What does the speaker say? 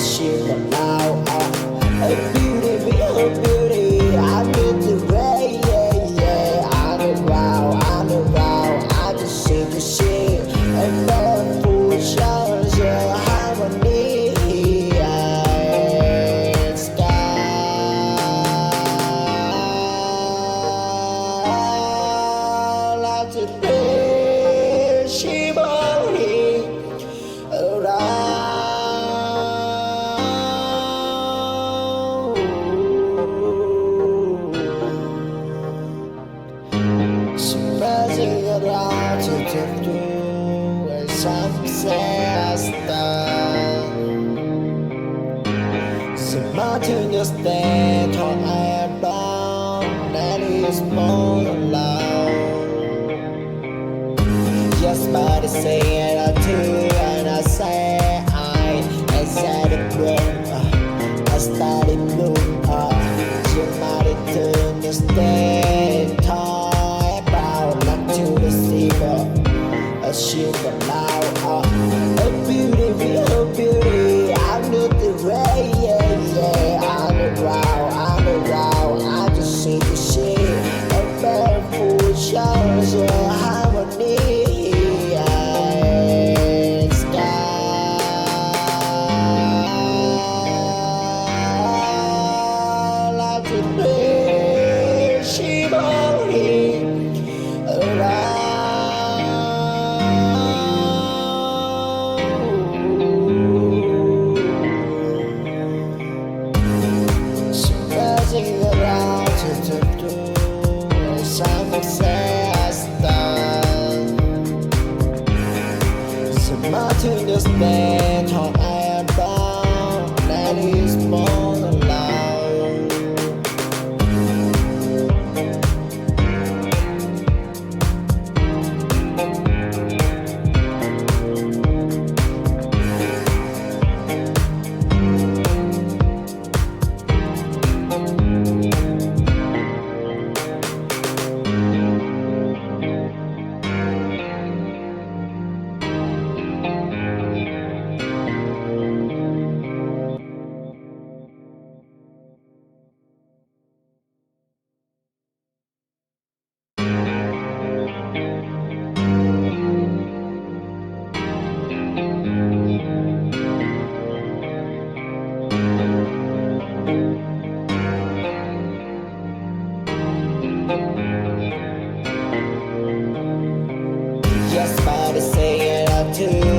shit now. A beauty, be her beauty. I need the rain, yeah. I know wow, I know wow. I just see the shit. And the full shows your harmony. She body around. She buzzing around to do a sunset star. Something just stand on and down, that is more loud. Just by the saying I do, and I say I said it bloom, I started bloom. You might to understand, talk about not to deceive a shiver now. A beauty, real beauty. I know the way, yeah. I know wow, I just see the shit. A barefoot shows your harmony. She body around. She buzzing around to do sunset star. Something just stand on and down, that is more loud. Just by the saying I do.